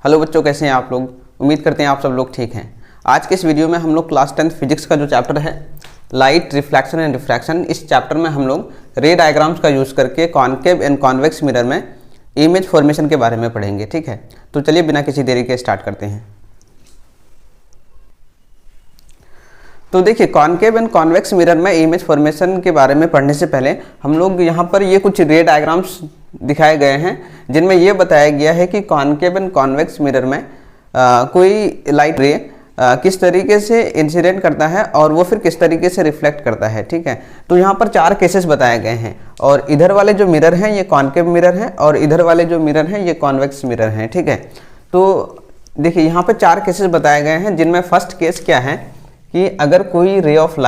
Hello बच्चों, कैसे हैं आप लोग। उम्मीद करते हैं आप सब लोग ठीक हैं। आज के इस वीडियो में हम लोग क्लास 10 फिजिक्स का जो चैप्टर है लाइट रिफ्लेक्शन एंड रिफ्रैक्शन, इस चैप्टर में हम लोग रे डायग्राम्स का यूज़ करके कॉनकेव एंड कॉन्वेक्स मिरर में इमेज फॉर्मेशन के बारे में पढ़ेंगे। ठीक है, तो चलिए बिना किसी देरी के स्टार्ट करते हैं। तो देखिए, कॉनकेव एंड कॉन्वेक्स मिरर में इमेज फॉर्मेशन के बारे में पढ़ने से पहले हम लोग यहाँ पर ये कुछ रे डायग्राम्स दिखाए गए हैं जिनमें ये बताया गया है कि कॉनकेव एंड कॉन्वेक्स मिरर में कोई लाइट रे किस तरीके से इंसिडेंट करता है और वो फिर किस तरीके से रिफ्लेक्ट करता है। ठीक है, तो यहाँ पर 4 केसेस बताए गए हैं और इधर वाले जो मिरर हैं ये कॉनकेव मिरर हैं और इधर वाले जो मिरर हैं ये कॉन्वेक्स मिरर हैं। ठीक है, तो देखिए यहाँ पर 4 केसेस बताए गए हैं जिनमें फर्स्ट केस क्या है कि अगर कोई रे ऑफ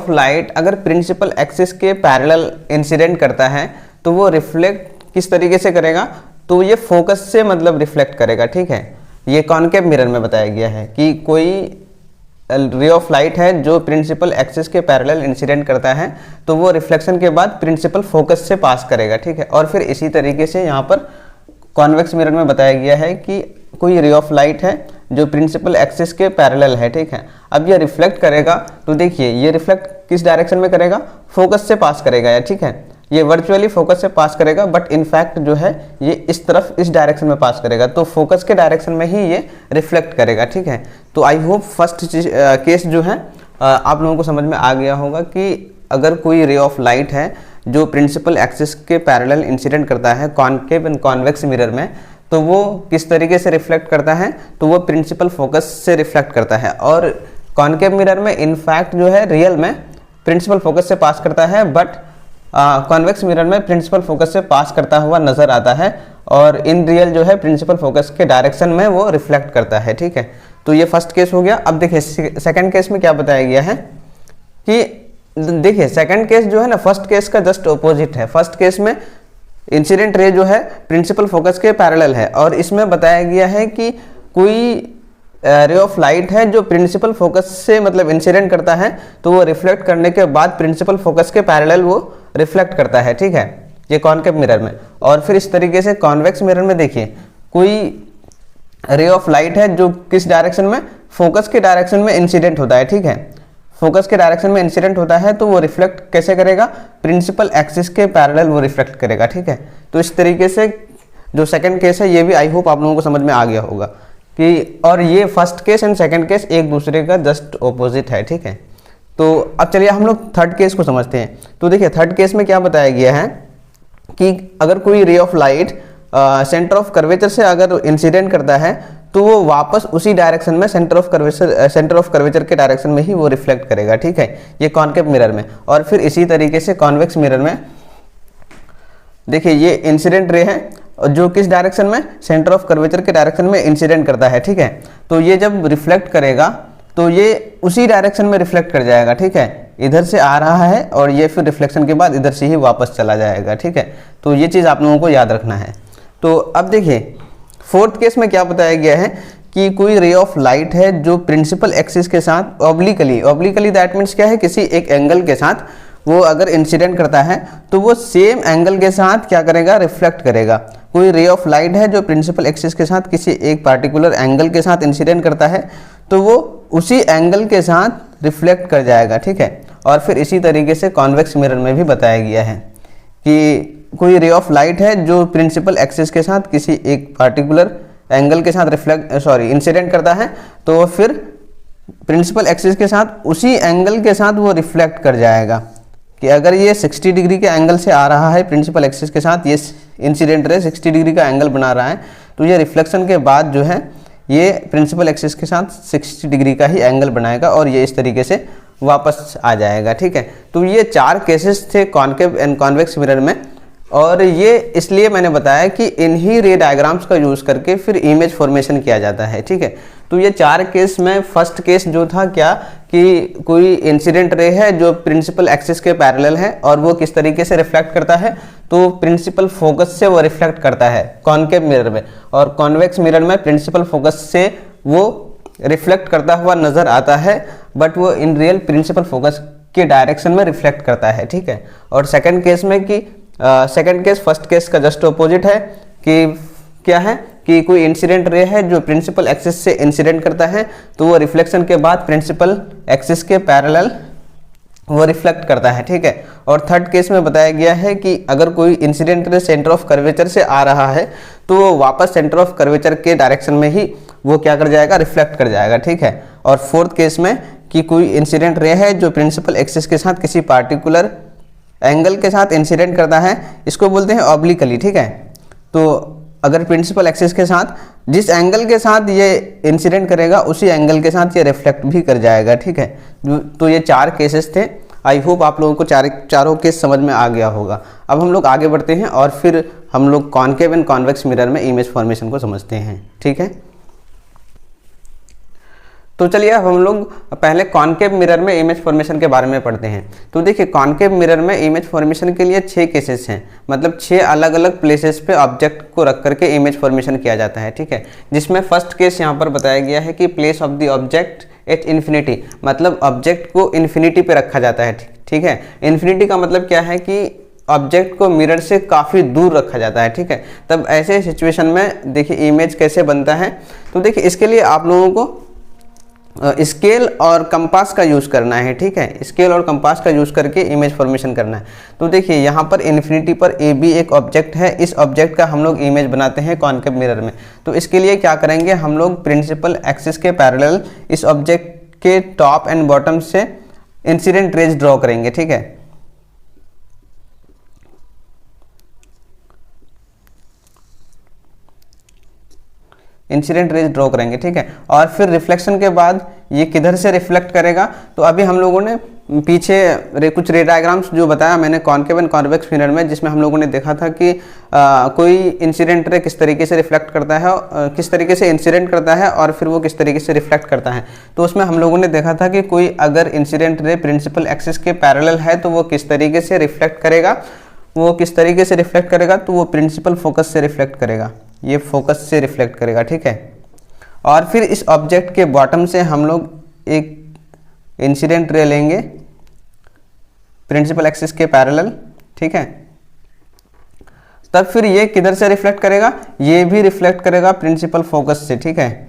लाइट अगर प्रिंसिपल एक्सिस के पैरेलल इंसिडेंट करता है तो वो रिफ्लेक्ट किस तरीके से करेगा, तो ये फोकस से मतलब रिफ्लेक्ट करेगा। ठीक है, ये कॉनकेव मिरर में बताया गया है कि कोई रे ऑफ लाइट है जो प्रिंसिपल एक्सिस के पैरेलल इंसिडेंट करता है तो वो रिफ्लेक्शन के बाद प्रिंसिपल फोकस से पास करेगा। ठीक है, और फिर इसी तरीके से यहाँ पर कॉन्वेक्स मिरर में बताया गया है कि कोई रे ऑफ लाइट है जो प्रिंसिपल एक्सिस के पैरेलल है। ठीक है, अब ये रिफ्लेक्ट करेगा तो देखिए ये रिफ्लेक्ट किस डायरेक्शन में करेगा, फोकस से पास करेगा। या ठीक है, ये वर्चुअली फोकस से पास करेगा बट इनफैक्ट जो है ये इस तरफ इस डायरेक्शन में पास करेगा, तो फोकस के डायरेक्शन में ही ये रिफ्लेक्ट करेगा। ठीक है, तो आई होप फर्स्ट केस जो है आप लोगों को समझ में आ गया होगा कि अगर कोई रे ऑफ लाइट है जो प्रिंसिपल एक्सिस के पैरेलल इंसिडेंट करता है कॉनकेव एंड कॉन्वेक्स मिरर में तो वो किस तरीके से रिफ्लेक्ट करता है, तो वो प्रिंसिपल फोकस से रिफ्लेक्ट करता है। और कॉनकेव मिरर में इनफैक्ट जो है रियल में प्रिंसिपल फोकस से पास करता है बट कॉन्वेक्स मिरर में प्रिंसिपल फोकस से पास करता हुआ नजर आता है और इन रियल जो है प्रिंसिपल फोकस के डायरेक्शन में वो रिफ्लेक्ट करता है। ठीक है, तो ये फर्स्ट केस हो गया। अब देखिए सेकंड केस में क्या बताया गया है कि देखिए सेकंड केस जो है ना फर्स्ट केस का जस्ट ऑपोजिट है। फर्स्ट केस में इंसिडेंट रे जो है प्रिंसिपल फोकस के पैरेलल है और इसमें बताया गया है कि कोई रे ऑफ लाइट है जो प्रिंसिपल फोकस से मतलब इंसिडेंट करता है तो वो रिफ्लेक्ट करने के बाद प्रिंसिपल फोकस के पैरेलल वो रिफ्लेक्ट करता है। ठीक है, ये कॉनकेव मिरर में। और फिर इस तरीके से कॉन्वेक्स मिरर में देखिए कोई रे ऑफ लाइट है जो किस डायरेक्शन में, फोकस के डायरेक्शन में इंसिडेंट होता है। ठीक है, फोकस के डायरेक्शन में इंसिडेंट होता है तो वो रिफ्लेक्ट कैसे करेगा, प्रिंसिपल एक्सिस के पैरेलल वो रिफ्लेक्ट करेगा। ठीक है, तो इस तरीके से जो सेकंड केस है ये भी आई होप आप लोगों को समझ में आ गया होगा कि और ये first case and second case एक दूसरे का जस्ट ऑपोजिट है। ठीक है, तो अब चलिए हम लोग थर्ड केस को समझते हैं। तो देखिए थर्ड केस में क्या बताया गया है कि अगर कोई ray of light centre of curvature से अगर इंसिडेंट करता है तो वो वापस उसी डायरेक्शन में सेंटर ऑफ कर्वेचर के डायरेक्शन में ही वो रिफ्लेक्ट करेगा। ठीक है, ये कॉनकेव मिरर में। और फिर इसी तरीके से कॉन्वेक्स मिरर में देखिए ये इंसिडेंट रे है जो किस डायरेक्शन में, सेंटर ऑफ कर्वेचर के डायरेक्शन में इंसिडेंट करता है। ठीक है, तो ये जब रिफ्लेक्ट करेगा तो ये उसी डायरेक्शन में रिफ्लेक्ट कर जाएगा। ठीक है, इधर से आ रहा है और ये फिर रिफ्लेक्शन के बाद इधर से ही वापस चला जाएगा। ठीक है, तो ये चीज़ आप लोगों को याद रखना है। तो अब देखिए फोर्थ केस में क्या बताया गया है कि कोई रे ऑफ लाइट है जो प्रिंसिपल एक्सिस के साथ ऑब्लिकली दैट मीन्स क्या है, किसी एक एंगल के साथ वो अगर इंसिडेंट करता है तो वो सेम एंगल के साथ क्या करेगा, रिफ्लेक्ट करेगा। कोई रे ऑफ लाइट है जो प्रिंसिपल एक्सिस के साथ किसी एक पार्टिकुलर एंगल के साथ इंसिडेंट करता है तो वो उसी एंगल के साथ रिफ्लेक्ट कर जाएगा। ठीक है, और फिर इसी तरीके से कॉन्वेक्स मिरर में भी बताया गया है कि कोई रे ऑफ लाइट है जो प्रिंसिपल एक्सिस के साथ किसी एक पार्टिकुलर एंगल के साथ इंसिडेंट करता है तो फिर प्रिंसिपल एक्सिस के साथ उसी एंगल के साथ वो रिफ्लेक्ट कर जाएगा। कि अगर ये 60 डिग्री के एंगल से आ रहा है प्रिंसिपल एक्सिस के साथ, ये इंसिडेंट रे 60 डिग्री का एंगल बना रहा है तो ये रिफ्लेक्शन के बाद जो है ये प्रिंसिपल एक्सिस के साथ 60 डिग्री का ही एंगल बनाएगा और ये इस तरीके से वापस आ जाएगा। ठीक है, तो ये 4 केसेस थे कॉनकेव एंड कॉन्वेक्स मिरर में और ये इसलिए मैंने बताया कि इन्हीं रे डायग्राम्स का यूज़ करके फिर इमेज फॉर्मेशन किया जाता है। ठीक है, तो ये 4 केस में फर्स्ट केस जो था क्या कि कोई इंसिडेंट रे है जो प्रिंसिपल एक्सिस के पैरेलल है और वो किस तरीके से रिफ्लेक्ट करता है, तो प्रिंसिपल फोकस से वो रिफ्लेक्ट करता है कॉनकेव मिरर में, और कॉन्वेक्स मिरर में प्रिंसिपल फोकस से वो रिफ्लेक्ट करता हुआ नजर आता है बट वो इन रियल प्रिंसिपल फोकस के डायरेक्शन में रिफ्लेक्ट करता है। ठीक है, और सेकंड केस में कि सेकंड केस फर्स्ट केस का जस्ट अपोजिट है कि क्या है कि कोई इंसिडेंट रे है जो प्रिंसिपल एक्सिस से इंसिडेंट करता है तो वो रिफ्लेक्शन के बाद प्रिंसिपल एक्सिस के पैरेलल वो रिफ्लेक्ट करता है, ठीक है। और थर्ड केस में बताया गया है कि अगर कोई incident ray centre of curvature से आ रहा है तो वो वापस सेंटर ऑफ कर्वेचर के डायरेक्शन में ही वो क्या कर जाएगा, रिफ्लेक्ट कर जाएगा, ठीक है। और फोर्थ केस में कि कोई इंसिडेंट रे है जो प्रिंसिपल एक्सिस के साथ किसी पार्टिकुलर एंगल के साथ इंसिडेंट करता है, इसको बोलते हैं ऑब्लिकली, ठीक है। तो अगर प्रिंसिपल एक्सिस के साथ जिस एंगल के साथ ये इंसिडेंट करेगा उसी एंगल के साथ ये रिफ्लेक्ट भी कर जाएगा, ठीक है। तो ये 4 केसेस थे। आई होप आप लोगों को चारों केस समझ में आ गया होगा। अब हम लोग आगे बढ़ते हैं और फिर हम लोग कॉनकेव एंड कॉन्वेक्स मिरर में इमेज फॉर्मेशन को समझते हैं, ठीक है। तो चलिए अब हम लोग पहले कॉनकेव मिरर में इमेज फॉर्मेशन के बारे में पढ़ते हैं। तो देखिए कॉनकेव मिरर में इमेज फॉर्मेशन के लिए 6 केसेस हैं, मतलब 6 अलग अलग प्लेसेस पे ऑब्जेक्ट को रख करके इमेज फॉर्मेशन किया जाता है, ठीक है। जिसमें फर्स्ट केस यहाँ पर बताया गया है कि place of the object at infinity, मतलब ऑब्जेक्ट को इन्फिनिटी पे रखा जाता है, ठीक है। इन्फिनिटी का मतलब क्या है कि ऑब्जेक्ट को मिरर से काफ़ी दूर रखा जाता है, ठीक है। तब ऐसे सिचुएशन में देखिए इमेज कैसे बनता है। तो देखिए इसके लिए आप लोगों को स्केल और कंपास का यूज़ करना है, ठीक है। स्केल और कंपास का यूज़ करके इमेज फॉर्मेशन करना है। तो देखिए यहाँ पर इन्फिनिटी पर ए बी एक ऑब्जेक्ट है, इस ऑब्जेक्ट का हम लोग इमेज बनाते हैं कॉनकेव मिरर में। तो इसके लिए क्या करेंगे, हम लोग प्रिंसिपल एक्सिस के पैरेलल इस ऑब्जेक्ट के टॉप एंड बॉटम से इंसिडेंट रेज ड्रॉ करेंगे, ठीक है। इंसिडेंट रेज ड्रॉ करेंगे, ठीक है। और फिर रिफ्लेक्शन के बाद ये किधर से रिफ्लेक्ट करेगा, तो अभी हम लोगों ने पीछे कुछ रे डायग्राम्स जो बताया मैंने कॉनकेव एंड कॉन्वेक्स मिरर में, जिसमें हम लोगों ने देखा था कि कोई इंसिडेंट रे किस तरीके से रिफ्लेक्ट करता है, किस तरीके से इंसिडेंट करता है और फिर वो किस तरीके से रिफ्लेक्ट करता है। तो उसमें हम लोगों ने देखा था कि कोई अगर इंसिडेंट रे प्रिंसिपल एक्सिस के पैरेलल है तो वो किस तरीके से रिफ्लेक्ट करेगा, तो वो प्रिंसिपल फोकस से रिफ्लेक्ट करेगा, ये फोकस से रिफ्लेक्ट करेगा, ठीक है। और फिर इस ऑब्जेक्ट के बॉटम से हम लोग एक इंसिडेंट रे लेंगे प्रिंसिपल एक्सिस के पैरेलल, ठीक है। तब फिर ये किधर से रिफ्लेक्ट करेगा, ये भी रिफ्लेक्ट करेगा प्रिंसिपल फोकस से, ठीक है।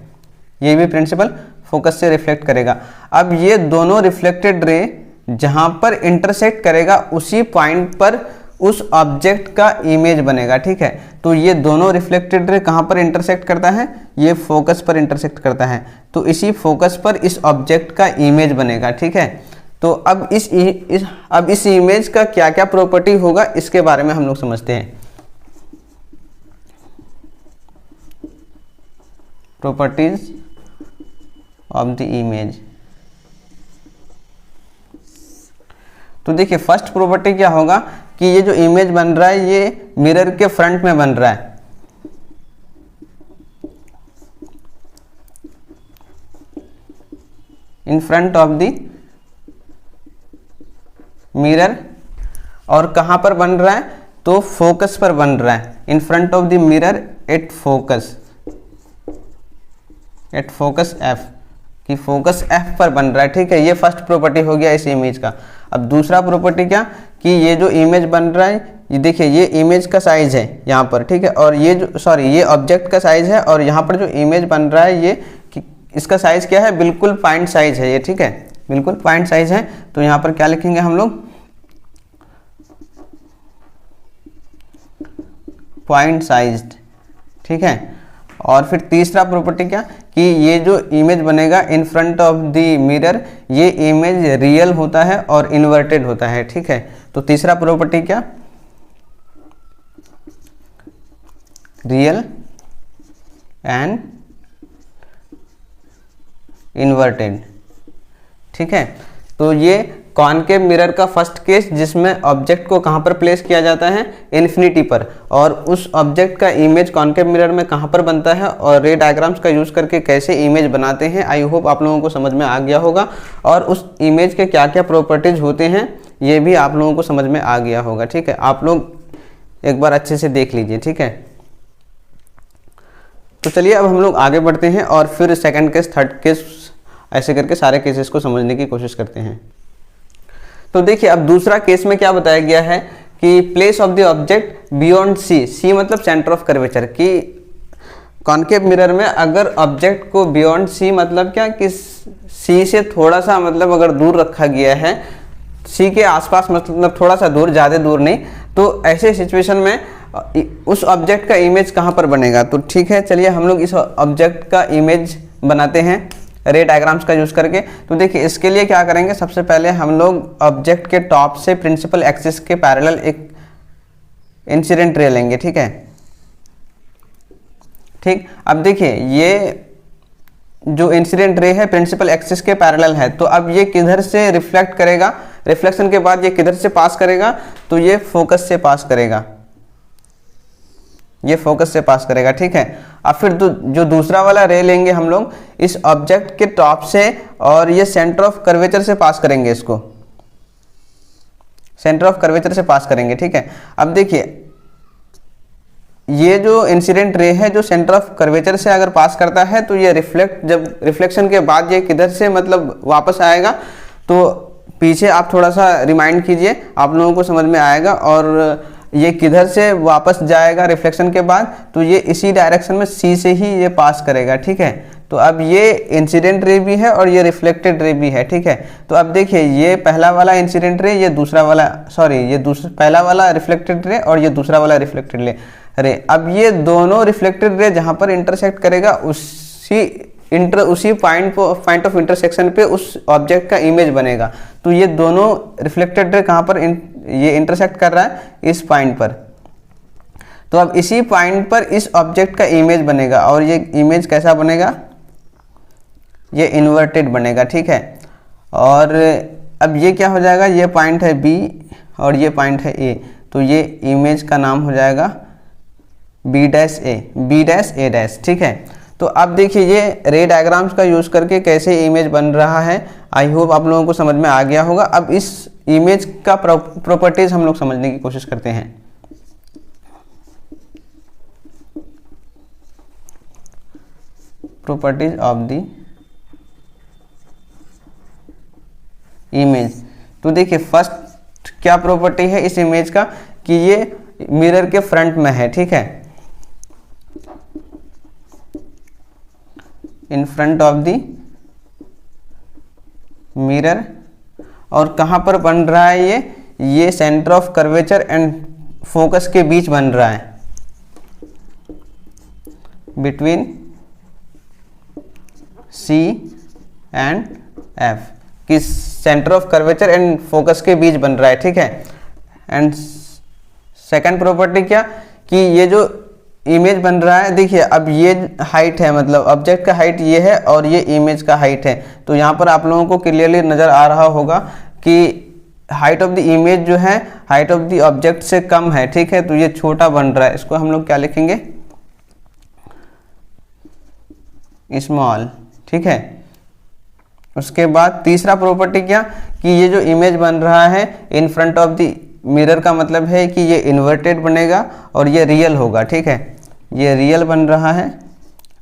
ये भी प्रिंसिपल फोकस से रिफ्लेक्ट करेगा। अब ये दोनों रिफ्लेक्टेड रे जहां पर इंटरसेक्ट करेगा उसी पॉइंट पर उस ऑब्जेक्ट का इमेज बनेगा, ठीक है। तो ये दोनों रिफ्लेक्टेड रे कहाँ पर इंटरसेक्ट करता है, ये फोकस पर इंटरसेक्ट करता है, तो इसी फोकस पर इस ऑब्जेक्ट का इमेज बनेगा, ठीक है। तो अब इस इमेज का क्या क्या प्रॉपर्टी होगा इसके बारे में हम लोग समझते हैं। Properties of the image. तो देखिए फर्स्ट प्रॉपर्टी क्या होगा कि ये जो इमेज बन रहा है ये मिरर के फ्रंट में बन रहा है, in front of the mirror. और कहां पर बन रहा है, तो फोकस पर बन रहा है, in front of the mirror at focus F, कि फोकस एफ पर बन रहा है, ठीक है। ये फर्स्ट प्रॉपर्टी हो गया इस इमेज का। अब दूसरा प्रॉपर्टी क्या कि ये जो इमेज बन रहा है, ये देखिए ये इमेज का साइज है यहाँ पर, ठीक है। और ये जो ये ऑब्जेक्ट का साइज है और यहाँ पर जो इमेज बन रहा है ये इसका साइज क्या है, बिल्कुल पॉइंट साइज है ये, ठीक है, बिल्कुल पॉइंट साइज है। तो यहाँ पर क्या लिखेंगे हम लोग, पॉइंट साइज्ड, ठीक है। और फिर तीसरा प्रॉपर्टी क्या कि ये जो इमेज बनेगा इन फ्रंट ऑफ द मिरर, ये इमेज रियल होता है और इन्वर्टेड होता है, ठीक है। तो तीसरा प्रॉपर्टी क्या, रियल एंड इन्वर्टेड, ठीक है। तो ये कॉनकेव मिरर का फर्स्ट केस जिसमें ऑब्जेक्ट को कहाँ पर प्लेस किया जाता है, इन्फिनिटी पर, और उस ऑब्जेक्ट का इमेज कॉनकेव मिरर में कहाँ पर बनता है और रे डायग्राम्स का यूज़ करके कैसे इमेज बनाते हैं। आई होप आप लोगों को समझ में आ गया होगा और उस इमेज के क्या क्या प्रॉपर्टीज होते हैं ये भी आप लोगों को समझ में आ गया होगा, ठीक है। आप लोग एक बार अच्छे से देख लीजिए, ठीक है। तो चलिए अब हम लोग आगे बढ़ते हैं और फिर सेकेंड केस, थर्ड केस, ऐसे करके सारे केसेस को समझने की कोशिश करते हैं। तो देखिए अब दूसरा केस में क्या बताया गया है कि place of the object beyond C, C मतलब सेंटर ऑफ कर्वेचर, कि कॉनकेव मिरर में अगर ऑब्जेक्ट को बियॉन्ड सी मतलब क्या कि सी से थोड़ा सा मतलब अगर दूर रखा गया है, सी के आसपास मतलब थोड़ा सा दूर, ज़्यादा दूर नहीं, तो ऐसे सिचुएशन में उस ऑब्जेक्ट का इमेज कहाँ पर बनेगा। तो ठीक है, चलिए हम लोग इस ऑब्जेक्ट का इमेज बनाते हैं रे डायग्राम्स का यूज़ करके। तो देखिए इसके लिए क्या करेंगे, सबसे पहले हम लोग ऑब्जेक्ट के टॉप से प्रिंसिपल एक्सिस के पैरेलल एक इंसिडेंट रे लेंगे। ठीक है, ठीक। अब देखिए ये जो इंसिडेंट रे है प्रिंसिपल एक्सिस के पैरेलल है, तो अब ये किधर से रिफ्लेक्ट करेगा, रिफ्लेक्शन के बाद ये किधर से पास करेगा, तो ये फोकस से पास करेगा, ये फोकस से पास करेगा। ठीक है, अब फिर जो दूसरा वाला रे लेंगे हम लोग इस ऑब्जेक्ट के टॉप से और ये सेंटर ऑफ कर्वेचर से पास करेंगे, इसको सेंटर ऑफ कर्वेचर से पास करेंगे। ठीक है, अब देखिए ये जो इंसिडेंट रे है जो सेंटर ऑफ कर्वेचर से अगर पास करता है तो ये जब रिफ्लेक्शन के बाद ये किधर से मतलब वापस आएगा, तो पीछे आप थोड़ा सा रिमाइंड कीजिए, आप लोगों को समझ में आएगा। और ये किधर से वापस जाएगा रिफ्लेक्शन के बाद, तो ये इसी डायरेक्शन में सी से ही ये पास करेगा। ठीक है, तो अब ये इंसिडेंट रे भी है और ये रिफ्लेक्टेड रे भी है। ठीक है, तो अब देखिए ये पहला वाला इंसिडेंट रे, ये दूसरा वाला पहला वाला रिफ्लेक्टेड रे और ये दूसरा वाला रिफ्लेक्टेड रे। अब ये दोनों रिफ्लेक्टेड रे जहां पर इंटरसेक्ट करेगा उसी पॉइंट ऑफ इंटरसेक्शन पे उस ऑब्जेक्ट का इमेज बनेगा। तो ये दोनों रिफ्लेक्टेड रे कहां पर ये इंटरसेक्ट कर रहा है, इस पॉइंट पर। तो अब इसी पॉइंट पर इस ऑब्जेक्ट का इमेज बनेगा और ये इमेज कैसा बनेगा, ये इन्वर्टेड बनेगा। ठीक है, और अब ये क्या हो जाएगा, ये पॉइंट है बी और ये पॉइंट है ए, तो ये इमेज का नाम हो जाएगा बी डैश ए डैश। ठीक है, तो अब देखिए ये रे डायग्राम्स का यूज़ करके कैसे इमेज बन रहा है, आई होप आप लोगों को समझ में आ गया होगा। अब इस इमेज का प्रॉपर्टीज हम लोग समझने की कोशिश करते हैं। Properties of the image. तो देखिए फर्स्ट क्या प्रॉपर्टी है इस इमेज का कि ये मिरर के फ्रंट में है। ठीक है, in front of the mirror, और कहां पर बन रहा है ये centre of curvature and focus के बीच बन रहा है, बिटवीन सी एंड एफ, कि centre of curvature and focus के बीच बन रहा है। ठीक है, एंड सेकंड प्रॉपर्टी क्या कि ये जो इमेज बन रहा है, देखिए अब ये हाइट है, मतलब ऑब्जेक्ट का हाइट ये है और ये इमेज का हाइट है। तो यहाँ पर आप लोगों को क्लियरली नज़र आ रहा होगा कि हाइट ऑफ द इमेज जो है हाइट ऑफ द ऑब्जेक्ट से कम है। ठीक है, तो ये छोटा बन रहा है, इसको हम लोग क्या लिखेंगे, स्मॉल। ठीक है, उसके बाद तीसरा प्रॉपर्टी क्या कि ये जो इमेज बन रहा है in front of the mirror का मतलब है कि ये इन्वर्टेड बनेगा और ये रियल होगा। ठीक है, ये रियल बन रहा है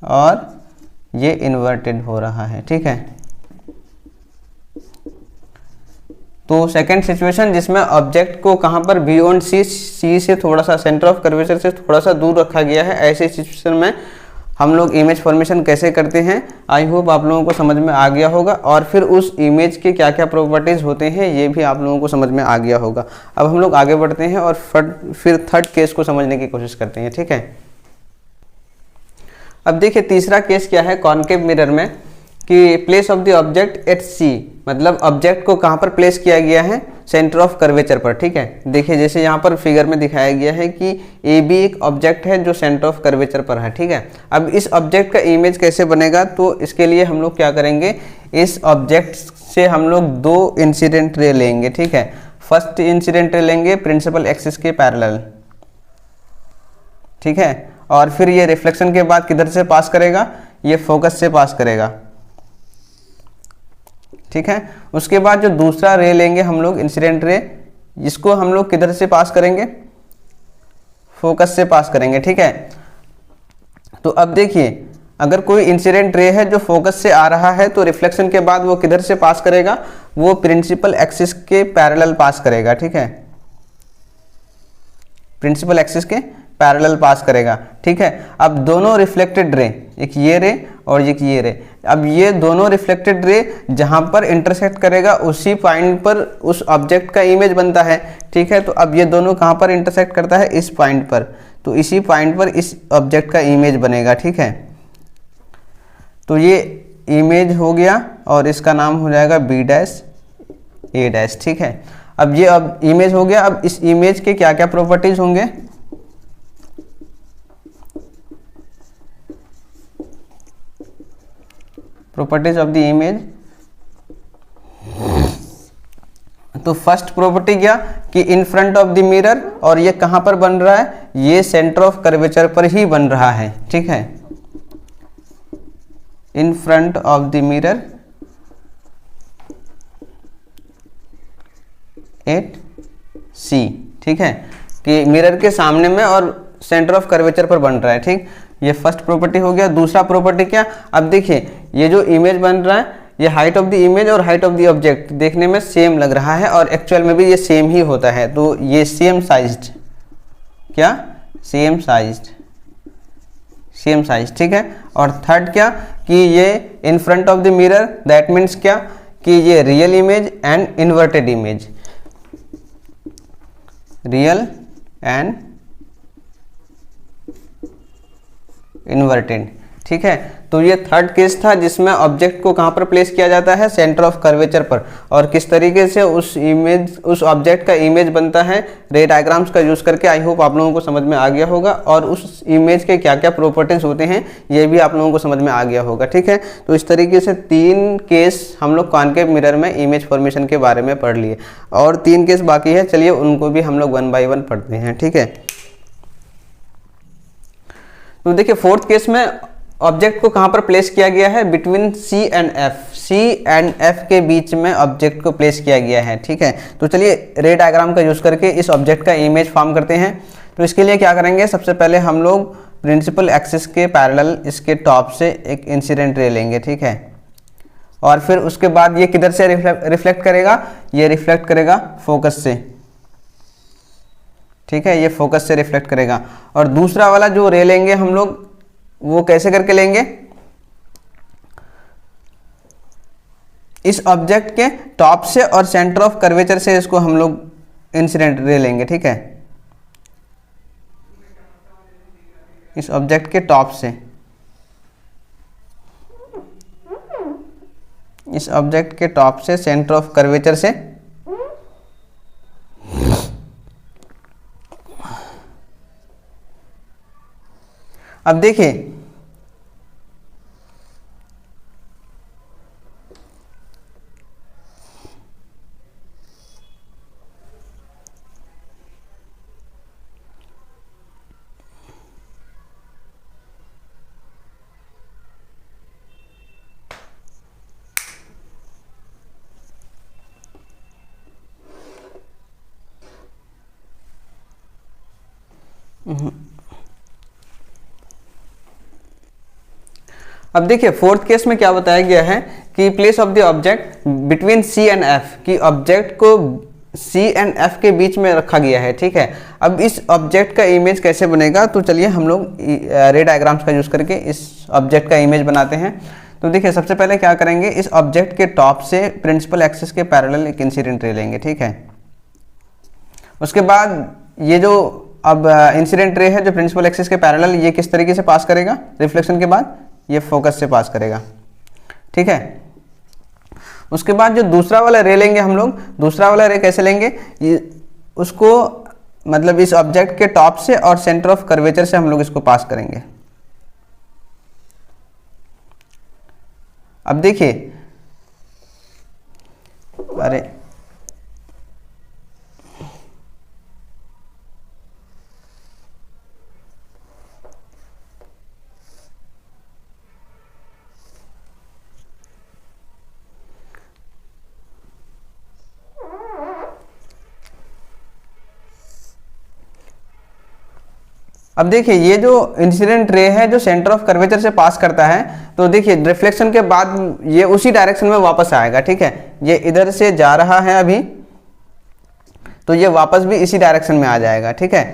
और ये इन्वर्टेड हो रहा है। ठीक है, तो सेकंड सिचुएशन जिसमें ऑब्जेक्ट को कहां पर बियॉन्ड सी से थोड़ा सा सेंटर ऑफ कर्वेचर से थोड़ा सा दूर रखा गया है, ऐसे सिचुएशन में हम लोग इमेज फॉर्मेशन कैसे करते हैं, आई होप आप लोगों को समझ में आ गया होगा। और फिर उस इमेज के क्या क्या प्रॉपर्टीज़ होते हैं ये भी आप लोगों को समझ में आ गया होगा। अब हम लोग आगे बढ़ते हैं और फिर थर्ड केस को समझने की कोशिश करते हैं। ठीक है, अब देखिए तीसरा केस क्या है कॉनकेव मिरर में कि place of the object at C, मतलब ऑब्जेक्ट को कहाँ पर प्लेस किया गया है, सेंटर ऑफ कर्वेचर पर। ठीक है, देखिए जैसे यहाँ पर फिगर में दिखाया गया है कि ए बी एक ऑब्जेक्ट है जो सेंटर ऑफ कर्वेचर पर है। ठीक है, अब इस ऑब्जेक्ट का इमेज कैसे बनेगा, तो इसके लिए हम लोग क्या करेंगे, इस ऑब्जेक्ट से हम लोग दो इंसिडेंट रे लेंगे। ठीक है, फर्स्ट इंसिडेंट रे लेंगे प्रिंसिपल एक्सिस के पैरेलल। ठीक है, और फिर ये रिफ्लेक्शन के बाद किधर से पास करेगा, ये फोकस से पास करेगा। ठीक है, उसके बाद जो दूसरा रे लेंगे हम लोग इंसिडेंट रे, जिसको हम लोग किधर से पास करेंगे, फोकस से पास करेंगे। ठीक है, तो अब देखिए अगर कोई इंसिडेंट रे है जो फोकस से आ रहा है तो रिफ्लेक्शन के बाद वो किधर से पास करेगा, वो प्रिंसिपल एक्सिस के पैरेलल पास करेगा। ठीक है, प्रिंसिपल एक्सिस के पैरेलल पास करेगा, ठीक है। अब दोनों रिफ्लेक्टेड रे, एक ये रे और एक ये रे, अब ये दोनों रिफ्लेक्टेड रे जहाँ पर इंटरसेक्ट करेगा उसी पॉइंट पर उस ऑब्जेक्ट का इमेज बनता है, ठीक है। तो अब ये दोनों कहाँ पर इंटरसेक्ट करता है, इस पॉइंट पर, तो इसी पॉइंट पर इस ऑब्जेक्ट का इमेज बनेगा, ठीक है। तो ये इमेज हो गया और इसका नाम हो जाएगा बी डैश ए डैश, ठीक है। अब ये अब इमेज हो गया। अब इस इमेज के क्या क्या प्रॉपर्टीज होंगे, प्रॉपर्टीज ऑफ द इमेज। तो फर्स्ट प्रॉपर्टी क्या कि इन फ्रंट ऑफ द मिरर, और ये कहां पर बन रहा है, ये सेंटर ऑफ कर्वेचर पर ही बन रहा है, ठीक है। In front of the mirror at C, ठीक है, कि मिरर के सामने में और सेंटर ऑफ कर्वेचर पर बन रहा है, ठीक। ये फर्स्ट प्रॉपर्टी हो गया। दूसरा प्रॉपर्टी क्या, अब देखिए ये जो इमेज बन रहा है, ये हाइट ऑफ द इमेज और हाइट ऑफ द ऑब्जेक्ट देखने में सेम लग रहा है और एक्चुअल में भी ये सेम ही होता है, तो ये सेम साइज्ड, क्या, सेम साइज, ठीक है। और थर्ड क्या कि ये इन front of the mirror, that means क्या कि ये real image and inverted image, real and inverted, ठीक है। तो ये थर्ड केस था जिसमें ऑब्जेक्ट को कहाँ पर प्लेस किया जाता है, सेंटर ऑफ कर्वेचर पर, और किस तरीके से उस ऑब्जेक्ट का इमेज बनता है रे डायग्राम्स का यूज करके। आई होप आप लोगों को समझ में आ गया होगा, और उस इमेज के क्या क्या प्रॉपर्टीज होते हैं ये भी आप लोगों को समझ में आ गया होगा, ठीक है। तो इस तरीके से 3 केस हम लोग कॉनकेव मिरर में इमेज फॉर्मेशन के बारे में पढ़ लिए, और 3 केस बाकी है, चलिए उनको भी हम लोग 1 बाय 1 पढ़ते हैं, ठीक है। तो देखिए फोर्थ केस में ऑब्जेक्ट को कहां पर प्लेस किया गया है, बिटवीन सी एंड एफ के बीच में ऑब्जेक्ट को प्लेस किया गया है, ठीक है। तो चलिए रे डायग्राम का यूज करके इस ऑब्जेक्ट का इमेज फॉर्म करते हैं। तो इसके लिए क्या करेंगे, सबसे पहले हम लोग प्रिंसिपल एक्सिस के पैरेलल इसके टॉप से एक इंसिडेंट रे लेंगे, ठीक है। और फिर उसके बाद ये किधर से रिफ्लेक्ट करेगा, ये रिफ्लेक्ट करेगा फोकस से, ठीक है, ये फोकस से रिफ्लेक्ट करेगा। और दूसरा वाला जो रे लेंगे हम लोग, वो कैसे करके लेंगे, इस ऑब्जेक्ट के टॉप से और सेंटर ऑफ कर्वेचर से इसको हम लोग इंसिडेंट रे लेंगे, ठीक है। इस ऑब्जेक्ट के टॉप से, इस ऑब्जेक्ट के टॉप से सेंटर ऑफ कर्वेचर से अब देखिए अब देखिए फोर्थ केस में क्या बताया गया है कि place of the object between C and F, कि ऑब्जेक्ट को सी एंड एफ के बीच में रखा गया है, ठीक है। अब इस ऑब्जेक्ट का इमेज कैसे बनेगा, तो चलिए हम लोग रे डायग्राम्स का यूज करके इस ऑब्जेक्ट का इमेज बनाते हैं। तो देखिए सबसे पहले क्या करेंगे, इस ऑब्जेक्ट के टॉप से प्रिंसिपल एक्सिस के पैरेलल एक इंसिडेंट रे लेंगे, ठीक है। उसके बाद ये जो अब इंसिडेंट रे है जो प्रिंसिपल एक्सिस के पैरेलल, ये किस तरीके से पास करेगा, रिफ्लेक्शन के बाद ये फोकस से पास करेगा, ठीक है। उसके बाद जो दूसरा वाला रे लेंगे हम लोग, दूसरा वाला रे कैसे लेंगे, ये उसको मतलब इस ऑब्जेक्ट के टॉप से और सेंटर ऑफ कर्वेचर से हम लोग इसको पास करेंगे। अब देखिए, अरे अब देखिए ये जो इंसिडेंट रे है जो सेंटर ऑफ कर्वेचर से पास करता है, तो देखिए रिफ्लेक्शन के बाद ये उसी डायरेक्शन में वापस आएगा, ठीक है। ये इधर से जा रहा है अभी, तो ये वापस भी इसी डायरेक्शन में आ जाएगा, ठीक है।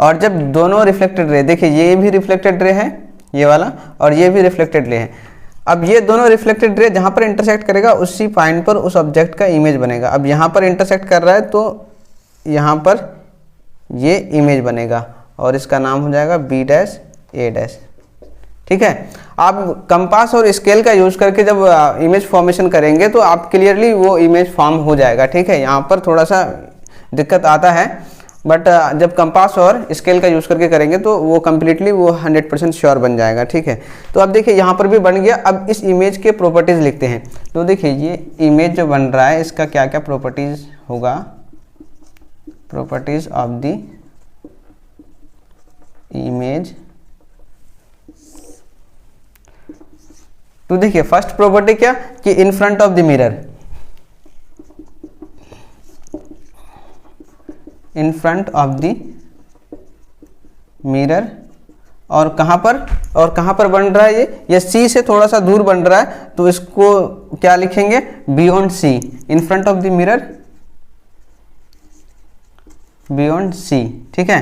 और जब दोनों रिफ्लेक्टेड रे, देखिए ये भी रिफ्लेक्टेड रे है ये वाला, और ये भी रिफ्लेक्टेड रे है। अब ये दोनों रिफ्लेक्टेड रे जहाँ पर इंटरसेक्ट करेगा उसी पॉइंट पर उस ऑब्जेक्ट का इमेज बनेगा। अब यहाँ पर इंटरसेक्ट कर रहा है तो यहाँ पर ये इमेज बनेगा और इसका नाम हो जाएगा B डैश A डैश। ठीक है, आप कंपास और स्केल का यूज करके जब इमेज फॉर्मेशन करेंगे तो आप क्लियरली वो इमेज फॉर्म हो जाएगा। ठीक है, यहाँ पर थोड़ा सा दिक्कत आता है, बट जब कंपास और स्केल का यूज करके करेंगे तो वो कम्प्लीटली वो 100% श्योर बन जाएगा। ठीक है, तो अब देखिए यहाँ पर भी बन गया। अब इस इमेज के प्रॉपर्टीज लिखते हैं। तो देखिए ये इमेज जो बन रहा है इसका क्या क्या प्रॉपर्टीज होगा, प्रॉपर्टीज ऑफ द इमेज। तो देखिए फर्स्ट प्रॉपर्टी क्या कि इन front of the mirror, in front of the mirror, और कहाँ पर बन रहा है ये सी से थोड़ा सा दूर बन रहा है तो इसको क्या लिखेंगे, beyond C, in front of the mirror beyond C. ठीक है,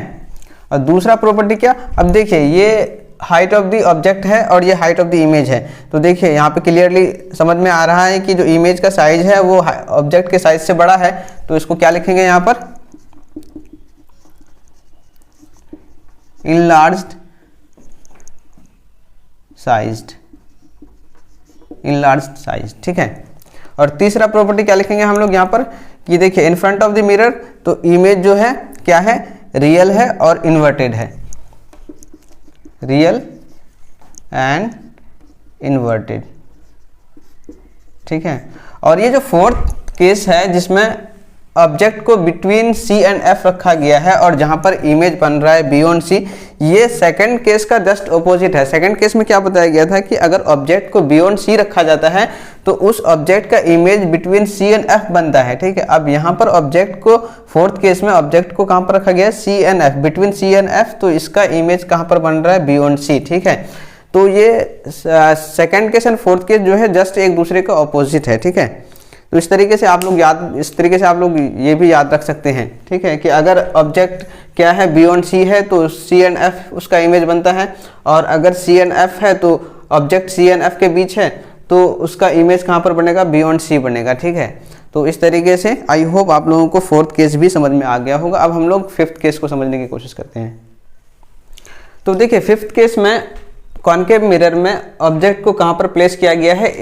और दूसरा प्रॉपर्टी क्या, अब देखिए ये हाइट ऑफ द ऑब्जेक्ट है और ये हाइट ऑफ द इमेज है। तो देखिए यहाँ पे क्लियरली समझ में आ रहा है कि जो इमेज का साइज है वो ऑब्जेक्ट के साइज से बड़ा है, तो इसको क्या लिखेंगे यहाँ पर, enlarged sized, enlarged size। ठीक है, और तीसरा प्रॉपर्टी क्या लिखेंगे हम लोग यहाँ पर कि देखिए इन फ्रंट ऑफ द मिरर, तो इमेज जो है क्या है, रियल है और इन्वर्टेड है, रियल एंड इन्वर्टेड। ठीक है, और ये जो फोर्थ केस है जिसमें ऑब्जेक्ट को बिटवीन C एंड F रखा गया है और जहां पर इमेज बन रहा है बियॉन्ड C, ये सेकंड केस का जस्ट ऑपोजिट है। सेकंड केस में क्या बताया गया था कि अगर ऑब्जेक्ट को बियॉन्ड C रखा जाता है तो उस ऑब्जेक्ट का image between C and F बनता है। ठीक है, अब यहाँ पर ऑब्जेक्ट को, फोर्थ केस में ऑब्जेक्ट को कहाँ पर रखा गया है, C and F, between C and F, तो इसका इमेज कहाँ पर बन रहा है, बियॉन्ड C। ठीक है, तो ये second case and fourth case जो है जस्ट एक दूसरे का ऑपोजिट है। ठीक है, तो इस तरीके से आप लोग ये भी याद रख सकते हैं। ठीक है, कि अगर ऑब्जेक्ट क्या है, बियॉन्ड C है तो C एंड F उसका इमेज बनता है, और अगर C एंड F है तो ऑब्जेक्ट C एंड F के बीच है तो उसका इमेज कहाँ पर बनेगा, बियॉन्ड C बनेगा। ठीक है, तो इस तरीके से आई होप आप लोगों को फोर्थ केस भी समझ में आ गया होगा। अब हम लोग फिफ्थ केस को समझने की कोशिश करते हैं। तो देखिए फिफ्थ केस में कॉनकेव मिरर में ऑब्जेक्ट को कहाँ पर प्लेस किया गया है,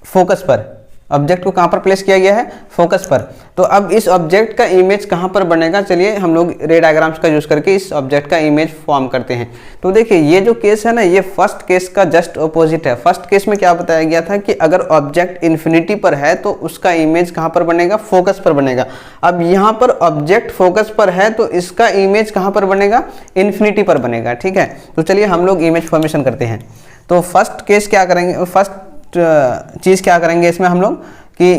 फोकस पर, ऑब्जेक्ट को कहाँ पर प्लेस किया गया है, फोकस पर। तो अब इस ऑब्जेक्ट का इमेज कहाँ पर बनेगा, चलिए हम लोग रे डायग्राम्स का यूज करके इस ऑब्जेक्ट का इमेज फॉर्म करते हैं। तो देखिए ये जो केस है ना, ये फर्स्ट केस का जस्ट ऑपोजिट है। फर्स्ट केस में क्या बताया गया था कि अगर ऑब्जेक्ट इन्फिनिटी पर है तो उसका इमेज कहाँ पर बनेगा, फोकस पर बनेगा। अब यहाँ पर ऑब्जेक्ट फोकस पर है तो इसका इमेज कहाँ पर बनेगा, इन्फिनिटी पर बनेगा। ठीक है, तो चलिए हम लोग इमेज फॉर्मेशन करते हैं। तो फर्स्ट केस क्या करेंगे, फर्स्ट चीज़ क्या करेंगे इसमें हम लोग कि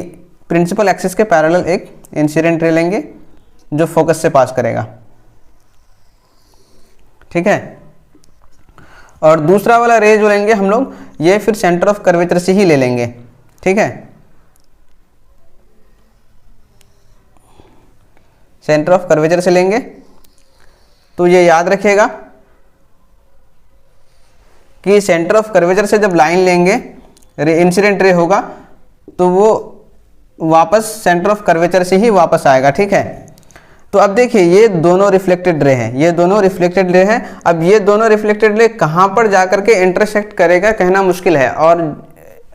प्रिंसिपल एक्सिस के पैरेलल एक इंसिडेंट रे लेंगे जो फोकस से पास करेगा। ठीक है, और दूसरा वाला रे जो लेंगे हम लोग, ये फिर सेंटर ऑफ कर्वेचर से ही ले लेंगे। ठीक है, सेंटर ऑफ कर्वेचर से लेंगे। तो ये याद रखिएगा कि सेंटर ऑफ कर्वेचर से जब लाइन लेंगे, इंसिडेंट रे होगा तो वो वापस सेंटर ऑफ कर्वेचर से ही वापस आएगा। ठीक है, तो अब देखिए ये दोनों रिफ्लेक्टेड रे हैं, ये दोनों रिफ्लेक्टेड रे हैं। अब ये दोनों रिफ्लेक्टेड रे कहाँ पर जाकर के इंटरसेक्ट करेगा कहना मुश्किल है, और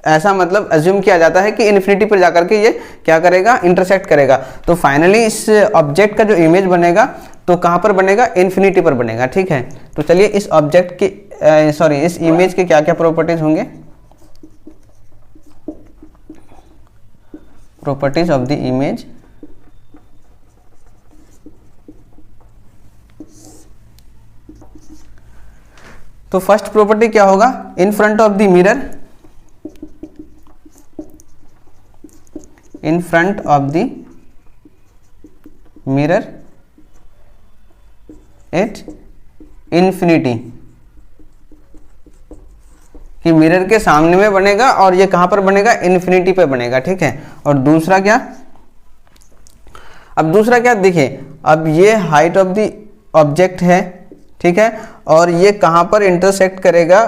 ऐसा मतलब अज्यूम किया जाता है कि इन्फिनिटी पर जाकर के ये क्या करेगा, इंटरसेक्ट करेगा। तो फाइनली इस ऑब्जेक्ट का जो इमेज बनेगा तो कहाँ पर बनेगा, इन्फिनिटी पर बनेगा। ठीक है, तो चलिए इस ऑब्जेक्ट की इस इमेज के क्या क्या प्रॉपर्टीज होंगे, प्रॉपर्टीज ऑफ द इमेज। तो फर्स्ट प्रॉपर्टी क्या होगा, इन front of the mirror, in front of the mirror at infinity, कि मिरर के सामने में बनेगा और ये कहां पर बनेगा, इन्फिनिटी पे बनेगा। ठीक है, और दूसरा क्या, अब दूसरा क्या देखिए, अब ये हाइट ऑफ द ऑब्जेक्ट है, ठीक है, और ये कहाँ पर इंटरसेक्ट करेगा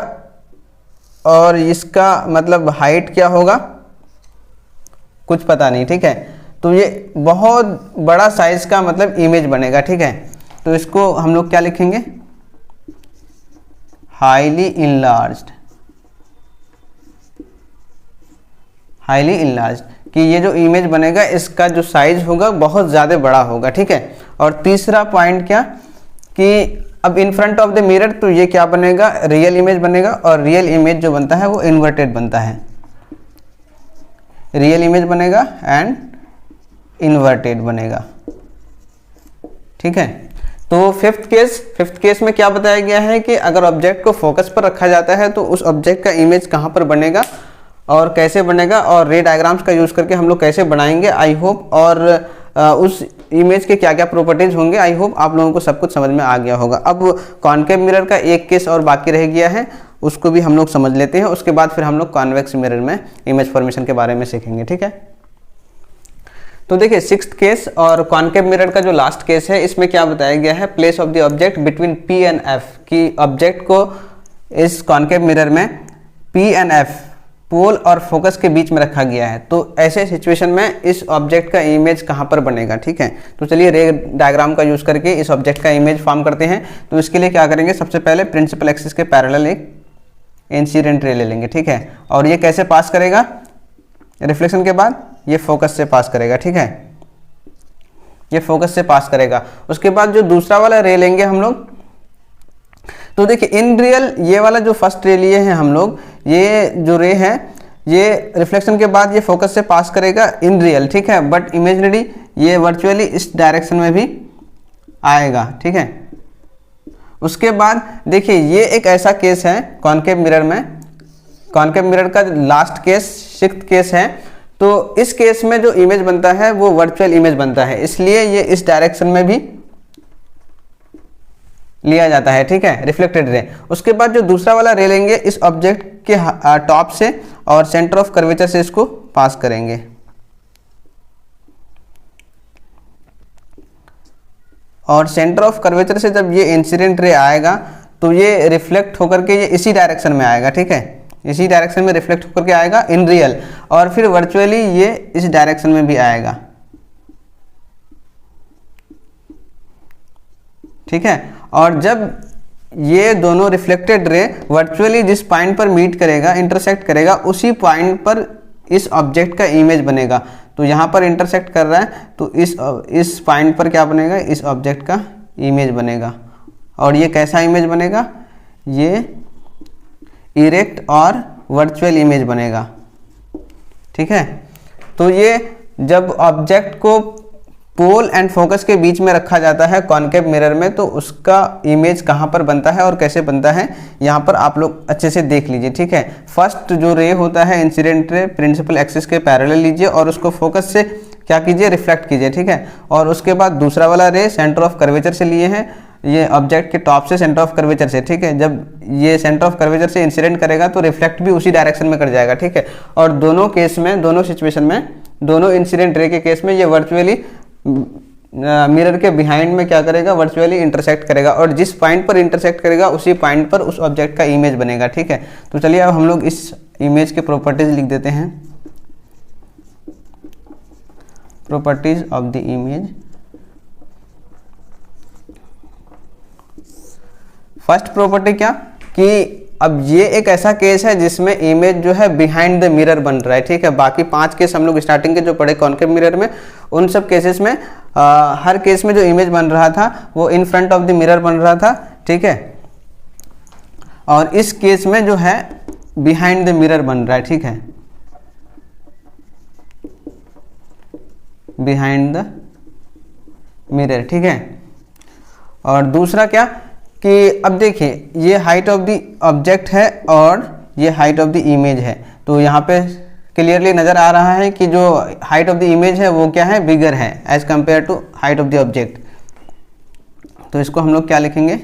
और इसका मतलब हाइट क्या होगा कुछ पता नहीं, ठीक है। तो ये बहुत बड़ा साइज का मतलब इमेज बनेगा, ठीक है। तो इसको हम लोग क्या लिखेंगे, हाईली इनलार्ज्ड, हाईली इनलार्ज्ड, कि ये जो इमेज बनेगा इसका जो साइज होगा बहुत ज़्यादा बड़ा होगा, ठीक है। और तीसरा पॉइंट क्या कि अब इन फ्रंट ऑफ द मिरर, तो ये क्या बनेगा, रियल इमेज बनेगा, और रियल इमेज जो बनता है वो इन्वर्टेड बनता है, रियल इमेज बनेगा एंड इन्वर्टेड बनेगा, ठीक है। तो फिफ्थ केस में क्या बताया गया है कि अगर ऑब्जेक्ट को फोकस पर रखा जाता है तो उस ऑब्जेक्ट का इमेज कहाँ पर बनेगा और कैसे बनेगा, और रे डायग्राम्स का यूज़ करके हम लोग कैसे बनाएंगे, आई होप, और उस इमेज के क्या क्या प्रॉपर्टीज होंगे, आई होप आप लोगों को सब कुछ समझ में आ गया होगा। अब कॉनकेव मिरर का एक केस और बाकी रह गया है, उसको भी हम लोग समझ लेते हैं, उसके बाद फिर हम लोग कॉन्वेक्स मिरर में इमेज फॉर्मेशन के बारे में सीखेंगे, ठीक है। तो देखिए सिक्स्थ केस और कॉनकेव मिरर का जो लास्ट केस है, इसमें क्या बताया गया है, place of the object between P and F, कि ऑब्जेक्ट को इस कॉनकेव मिरर में P एंड F पोल और फोकस के बीच में रखा गया है। तो ऐसे सिचुएशन में इस ऑब्जेक्ट का इमेज कहाँ पर बनेगा, ठीक है। तो चलिए रे डायग्राम का यूज करके इस ऑब्जेक्ट का इमेज फॉर्म करते हैं। तो इसके लिए क्या करेंगे, सबसे पहले प्रिंसिपल एक्सिस के पैरेलल एक इंसिडेंट रे ले लेंगे, ठीक है। और ये कैसे पास करेगा, रिफ्लेक्शन के बाद ये फोकस से पास करेगा, ठीक है, ये फोकस से पास करेगा। उसके बाद जो दूसरा वाला रे लेंगे हम लोग, तो देखिए इन रियल ये वाला जो फर्स्ट रे लिए हैं हम लोग, ये जो रे है ये रिफ्लेक्शन के बाद ये फोकस से पास करेगा इन रियल, ठीक है, बट इमेजिनरी ये वर्चुअली इस डायरेक्शन में भी आएगा, ठीक है। उसके बाद देखिए ये एक ऐसा केस है कॉनकेव मिरर में, कॉनकेव मिरर का लास्ट केस सिक्स्थ केस है। तो इस केस में जो इमेज बनता है वो वर्चुअल इमेज बनता है, इसलिए ये इस डायरेक्शन में भी लिया जाता है, ठीक है, रिफ्लेक्टेड रे। उसके बाद जो दूसरा वाला रे लेंगे इस ऑब्जेक्ट के टॉप से और सेंटर ऑफ कर्वेचर से इसको पास करेंगे, और सेंटर ऑफ कर्वेचर से जब ये इंसिडेंट रे आएगा तो ये रिफ्लेक्ट होकर के ये इसी डायरेक्शन में आएगा, ठीक है, इसी डायरेक्शन में रिफ्लेक्ट होकर के आएगा इन रियल, और फिर वर्चुअली ये इस डायरेक्शन में भी आएगा, ठीक है। और जब ये दोनों रिफ्लेक्टेड रे वर्चुअली जिस पॉइंट पर मीट करेगा, इंटरसेक्ट करेगा, उसी पॉइंट पर इस ऑब्जेक्ट का इमेज बनेगा। तो यहाँ पर इंटरसेक्ट कर रहा है तो इस पॉइंट पर क्या बनेगा, इस ऑब्जेक्ट का इमेज बनेगा। और ये कैसा इमेज बनेगा, ये इरेक्ट और वर्चुअल इमेज बनेगा, ठीक है। तो ये जब ऑब्जेक्ट को पोल एंड फोकस के बीच में रखा जाता है कॉनकेव मिरर में, तो उसका इमेज कहाँ पर बनता है और कैसे बनता है, यहाँ पर आप लोग अच्छे से देख लीजिए, ठीक है। फर्स्ट जो रे होता है इंसिडेंट रे, प्रिंसिपल एक्सिस के पैरेलल लीजिए और उसको फोकस से क्या कीजिए, रिफ्लेक्ट कीजिए, ठीक है। और उसके बाद दूसरा वाला रे सेंटर ऑफ कर्वेचर से लिए हैं, ये ऑब्जेक्ट के टॉप से सेंटर ऑफ कर्वेचर से, ठीक है। जब ये सेंटर ऑफ कर्वेचर से इंसिडेंट करेगा तो रिफ्लेक्ट भी उसी डायरेक्शन में कर जाएगा, ठीक है। और दोनों केस में, दोनों सिचुएशन में, दोनों इंसिडेंट रे के केस में ये वर्चुअली मिरर के बिहाइंड में क्या करेगा, वर्चुअली इंटरसेक्ट करेगा, और जिस पॉइंट पर इंटरसेक्ट करेगा उसी पॉइंट पर उस ऑब्जेक्ट का इमेज बनेगा, ठीक है। तो चलिए अब हम लोग इस इमेज के प्रॉपर्टीज लिख देते हैं, properties of the image. First property क्या कि अब ये एक ऐसा केस है जिसमें इमेज जो है बिहाइंड द मिरर बन रहा है, ठीक है। बाकी 5 केस हम लोग स्टार्टिंग के जो पढ़े कॉनकेव मिरर में, उन सब केसेस में हर केस में जो इमेज बन रहा था वो इन फ्रंट ऑफ द मिरर बन रहा था, ठीक है। और इस केस में जो है बिहाइंड द मिरर बन रहा है, ठीक है, बिहाइंड द मिरर, ठीक है। और दूसरा क्या कि अब देखिए ये हाइट ऑफ द ऑब्जेक्ट है और ये हाइट ऑफ द इमेज है, तो यहाँ पे क्लियरली नज़र आ रहा है कि जो हाइट ऑफ द इमेज है वो क्या है, बिगर है as compare to height of the object. तो इसको हम लोग क्या लिखेंगे,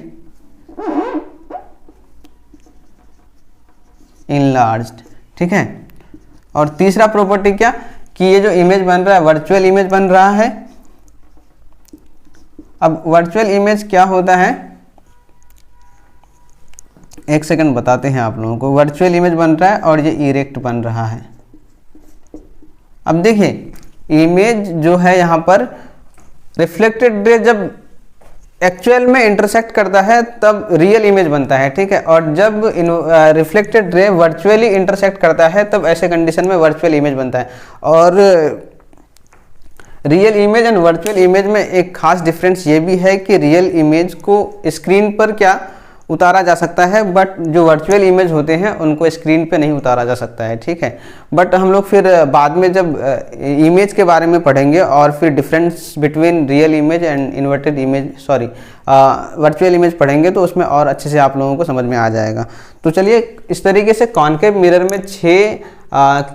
इनलार्ज्ड, ठीक है। और तीसरा प्रॉपर्टी क्या कि ये जो इमेज बन रहा है वर्चुअल इमेज बन रहा है, अब वर्चुअल इमेज क्या होता है, एक सेकंड बताते हैं आप लोगों को। वर्चुअल इमेज बन रहा है और ये इरेक्ट बन रहा है। अब देखिए इमेज जो है यहाँ पर रिफ्लेक्टेड रे जब एक्चुअल में इंटरसेक्ट करता है तब रियल इमेज बनता है, ठीक है। और जब रिफ्लेक्टेड रे वर्चुअली इंटरसेक्ट करता है तब ऐसे कंडीशन में वर्चुअल इमेज बनता है। और real image and virtual image में एक खास डिफरेंस ये भी है कि रियल इमेज को स्क्रीन पर क्या उतारा जा सकता है, बट जो वर्चुअल इमेज होते हैं उनको स्क्रीन पे नहीं उतारा जा सकता है, ठीक है। बट हम लोग फिर बाद में जब इमेज के बारे में पढ़ेंगे और फिर difference between real image and inverted image virtual image पढ़ेंगे तो उसमें और अच्छे से आप लोगों को समझ में आ जाएगा। तो चलिए इस तरीके से कॉनकेव मिरर में 6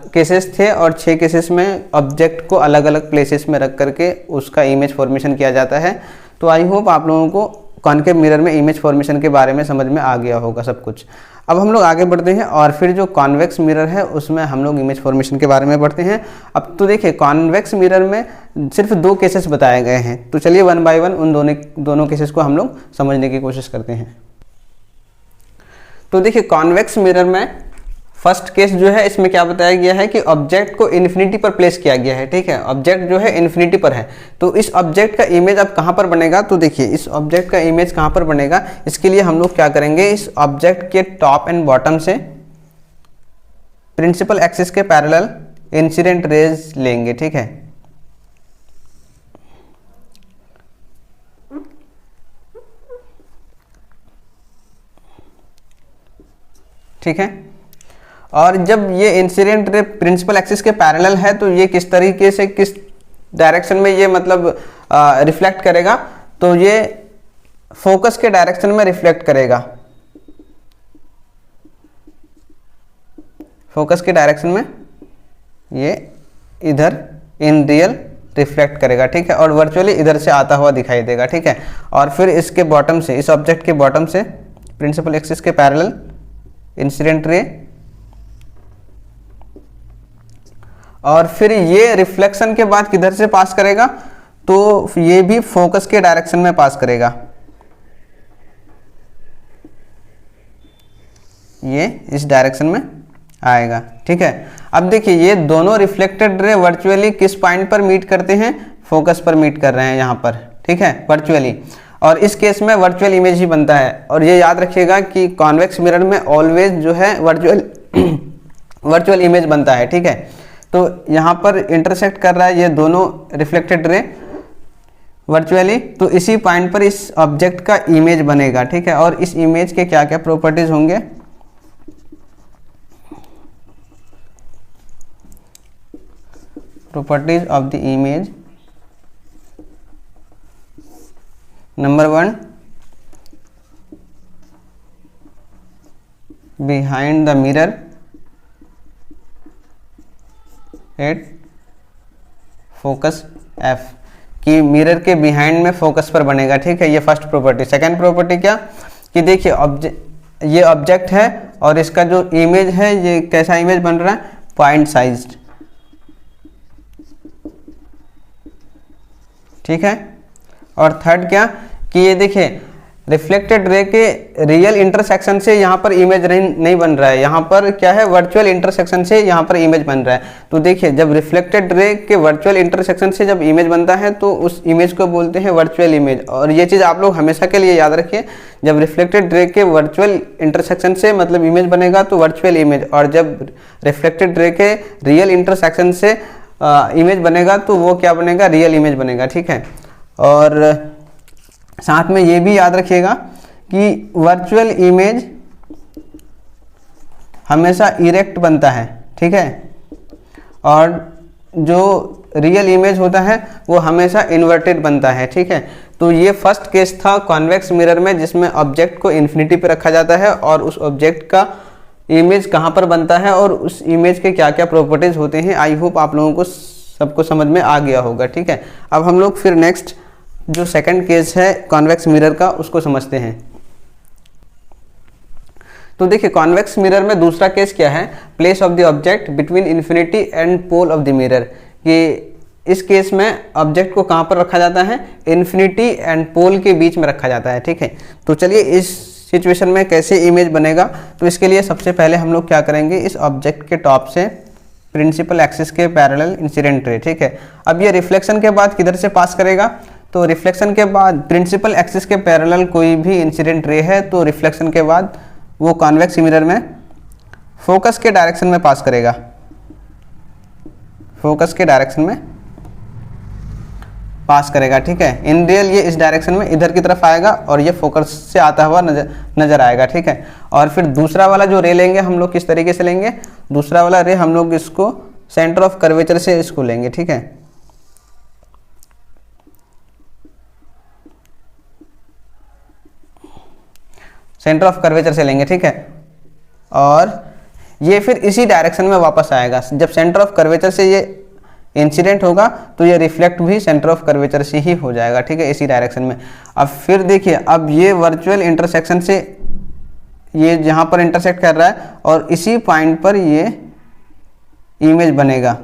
केसेस थे और 6 केसेस में ऑब्जेक्ट को अलग अलग प्लेसेस में रख करके उसका इमेज फॉर्मेशन किया जाता है। तो आई होप आप लोगों को कॉनकेव मिरर में इमेज फॉर्मेशन के बारे में समझ में आ गया होगा सब कुछ। अब हम लोग आगे बढ़ते हैं और फिर जो कॉन्वेक्स मिरर है उसमें हम लोग इमेज फॉर्मेशन के बारे में पढ़ते हैं। अब तो देखिए कॉन्वेक्स मिरर में सिर्फ 2 केसेस बताए गए हैं, तो चलिए 1 बाय 1 उन दोनों केसेस को हम लोग समझने की कोशिश करते हैं। तो देखिए कॉन्वेक्स मिरर में फर्स्ट केस जो है इसमें क्या बताया गया है कि ऑब्जेक्ट को इन्फिनिटी पर प्लेस किया गया है, ठीक है। ऑब्जेक्ट जो है इन्फिनिटी पर है, तो इस ऑब्जेक्ट का इमेज अब कहाँ पर बनेगा, तो देखिए इस ऑब्जेक्ट का इमेज कहाँ पर बनेगा। इसके लिए हम लोग क्या करेंगे, इस ऑब्जेक्ट के टॉप एंड बॉटम से प्रिंसिपल एक्सिस के पैरेलल इंसिडेंट रेज लेंगे, ठीक है। ठीक है, और जब ये इंसिडेंट रे प्रिंसिपल एक्सिस के पैरेलल है तो ये किस तरीके से किस डायरेक्शन में ये मतलब रिफ्लेक्ट करेगा, तो ये फोकस के डायरेक्शन में रिफ्लेक्ट करेगा, फोकस के डायरेक्शन में ये इधर इन रियल रिफ्लेक्ट करेगा, ठीक है। और वर्चुअली इधर से आता हुआ दिखाई देगा, ठीक है। और फिर इसके बॉटम से, इस ऑब्जेक्ट के बॉटम से प्रिंसिपल एक्सिस के पैरेलल इंसिडेंट रे, और फिर ये रिफ्लेक्शन के बाद किधर से पास करेगा, तो ये भी फोकस के डायरेक्शन में पास करेगा, ये इस डायरेक्शन में आएगा, ठीक है। अब देखिए ये दोनों रिफ्लेक्टेड रे वर्चुअली किस पॉइंट पर मीट करते हैं, फोकस पर मीट कर रहे हैं यहाँ पर, ठीक है, वर्चुअली। और इस केस में वर्चुअल इमेज ही बनता है। और ये याद रखिएगा कि कॉन्वेक्स मिरर में ऑलवेज जो है वर्चुअल इमेज बनता है, ठीक है। तो यहाँ पर इंटरसेक्ट कर रहा है ये दोनों रिफ्लेक्टेड रे वर्चुअली, तो इसी पॉइंट पर इस ऑब्जेक्ट का इमेज बनेगा, ठीक है। और इस इमेज के क्या क्या प्रॉपर्टीज होंगे, properties of the image, number 1 behind the mirror at focus F, कि मिरर के बिहाइंड में फोकस पर बनेगा, ठीक है। ये फर्स्ट प्रॉपर्टी। सेकंड प्रॉपर्टी क्या, कि देखिए ये ऑब्जेक्ट है और इसका जो इमेज है ये कैसा इमेज बन रहा है, पॉइंट साइज्ड, ठीक है। और थर्ड क्या, कि ये देखिए रिफ्लेक्टेड रे के रियल इंटरसेक्शन से यहाँ पर इमेज नहीं बन रहा है, यहाँ पर क्या है, वर्चुअल इंटरसेक्शन से यहाँ पर इमेज बन रहा है। तो देखिए जब रिफ्लेक्टेड रे के वर्चुअल इंटरसेक्शन से जब इमेज बनता है तो उस इमेज को बोलते हैं वर्चुअल इमेज। और ये चीज़ आप लोग हमेशा के लिए याद रखिए, जब रिफ्लेक्टेड रे के वर्चुअल इंटरसेक्शन से मतलब इमेज बनेगा तो वर्चुअल इमेज, और जब रिफ्लेक्टेड रे के रियल इंटरसेक्शन से इमेज बनेगा तो वो क्या बनेगा, रियल इमेज बनेगा, ठीक है। और साथ में ये भी याद रखिएगा कि वर्चुअल इमेज हमेशा इरेक्ट बनता है, ठीक है। और जो रियल इमेज होता है वो हमेशा इन्वर्टेड बनता है, ठीक है। तो ये फर्स्ट केस था कॉन्वेक्स मिरर में जिसमें ऑब्जेक्ट को इन्फिनिटी पे रखा जाता है और उस ऑब्जेक्ट का इमेज कहाँ पर बनता है और उस इमेज के क्या क्या प्रॉपर्टीज होते हैं। आई होप आप लोगों को सबको समझ में आ गया होगा, ठीक है। अब हम लोग फिर नेक्स्ट जो सेकंड केस है कॉन्वेक्स मिरर का उसको समझते हैं। तो देखिए कॉन्वेक्स मिरर में दूसरा केस क्या है, place of the object between infinity and pole of the mirror, कि इस केस में ऑब्जेक्ट को कहाँ पर रखा जाता है, इन्फिनिटी एंड पोल के बीच में रखा जाता है, ठीक है। तो चलिए इस सिचुएशन में कैसे इमेज बनेगा, तो इसके लिए सबसे पहले हम लोग क्या करेंगे, इस ऑब्जेक्ट के टॉप से प्रिंसिपल एक्सिस के पैरेलल इंसिडेंट रे, ठीक है। अब ये रिफ्लेक्शन के बाद किधर से पास करेगा, तो रिफ्लेक्शन के बाद प्रिंसिपल एक्सिस के पैरेलल कोई भी इंसिडेंट रे है तो रिफ्लेक्शन के बाद वो कॉन्वेक्स मिरर में फोकस के डायरेक्शन में पास करेगा, फोकस के डायरेक्शन में पास करेगा, ठीक है। इन रियल ये इस डायरेक्शन में इधर की तरफ आएगा और ये फोकस से आता हुआ नजर आएगा, ठीक है। और फिर दूसरा वाला जो रे लेंगे हम लोग किस तरीके से लेंगे, दूसरा वाला रे हम लोग इसको सेंटर ऑफ कर्वेचर से इसको लेंगे, ठीक है। सेंटर ऑफ कर्वेचर से लेंगे, ठीक है। और ये फिर इसी डायरेक्शन में वापस आएगा, जब सेंटर ऑफ कर्वेचर से ये इंसिडेंट होगा तो ये रिफ्लेक्ट भी सेंटर ऑफ कर्वेचर से ही हो जाएगा, ठीक है, इसी डायरेक्शन में। अब फिर देखिए, अब ये वर्चुअल इंटरसेक्शन से ये जहाँ पर इंटरसेक्ट कर रहा है और इसी पॉइंट पर ये इमेज बनेगा,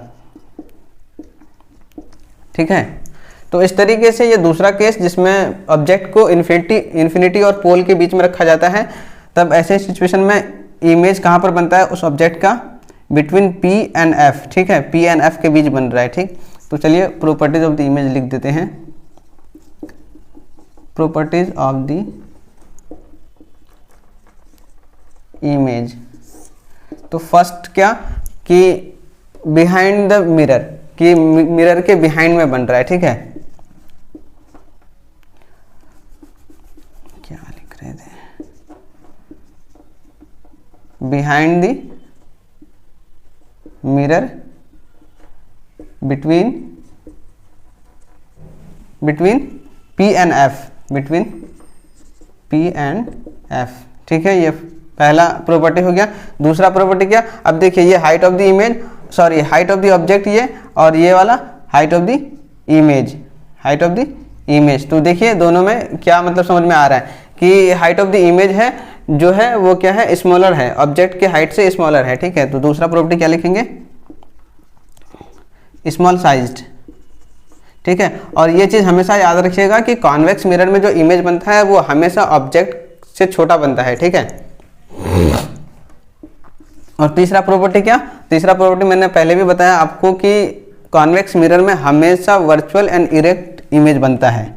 ठीक है। तो इस तरीके से ये दूसरा केस जिसमें ऑब्जेक्ट को इन्फिनिटी और पोल के बीच में रखा जाता है, तब ऐसे सिचुएशन में इमेज कहाँ पर बनता है, उस ऑब्जेक्ट का बिटवीन P एंड F, ठीक है, P एंड F के बीच बन रहा है, ठीक। तो चलिए प्रॉपर्टीज ऑफ द इमेज लिख देते हैं, प्रॉपर्टीज ऑफ द इमेज। तो फर्स्ट क्या कि बिहाइंड द मिरर, कि मिरर के बिहाइंड में बन रहा है, ठीक है। क्या लिख रहे थे, behind the mirror between P and F, between P and F, ठीक है। ये पहला प्रॉपर्टी हो गया। दूसरा प्रॉपर्टी क्या, अब देखिए ये height of the image, sorry height of the object ये, और ये वाला height of the image, height of the image. तो देखिए दोनों में क्या मतलब समझ में आ रहा है कि हाइट ऑफ द इमेज है जो है वो क्या है, स्मॉलर है, ऑब्जेक्ट के हाइट से स्मॉलर है, ठीक है। तो दूसरा प्रॉपर्टी क्या लिखेंगे, स्मॉल साइज्ड, ठीक है। और ये चीज हमेशा याद रखिएगा कि कॉन्वेक्स मिरर में जो इमेज बनता है वो हमेशा ऑब्जेक्ट से छोटा बनता है, ठीक है। और तीसरा प्रॉपर्टी क्या, तीसरा प्रॉपर्टी मैंने पहले भी बताया आपको कि कॉन्वेक्स मिरर में हमेशा वर्चुअल एंड इरेक्ट इमेज बनता है,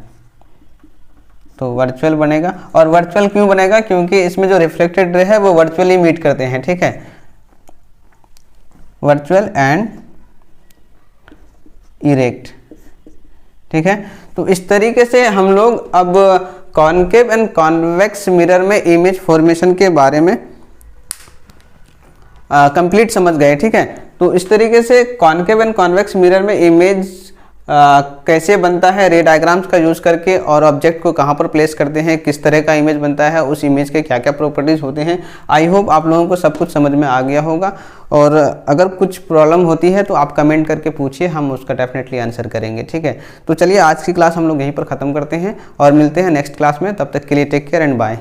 तो वर्चुअल बनेगा। और वर्चुअल क्यों बनेगा, क्योंकि इसमें जो रिफ्लेक्टेड रे है वो वर्चुअली मीट करते हैं, ठीक है, वर्चुअल एंड इरेक्ट, ठीक है। तो इस तरीके से हम लोग अब कॉनकेव एंड कॉन्वेक्स मिरर में इमेज फॉर्मेशन के बारे में कंप्लीट समझ गए, ठीक है। तो इस तरीके से कॉनकेव एंड कॉन्वेक्स मिरर में इमेज कैसे बनता है, रे डायग्राम्स का यूज करके, और ऑब्जेक्ट को कहाँ पर प्लेस करते हैं, किस तरह का इमेज बनता है, उस इमेज के क्या क्या प्रॉपर्टीज होते हैं। आई होप आप लोगों को सब कुछ समझ में आ गया होगा। और अगर कुछ प्रॉब्लम होती है तो आप कमेंट करके पूछिए, हम उसका डेफिनेटली आंसर करेंगे, ठीक है। तो चलिए आज की क्लास हम लोग यहीं पर ख़त्म करते हैं और मिलते हैं नेक्स्ट क्लास में। तब तक के लिए टेक केयर एंड बाय।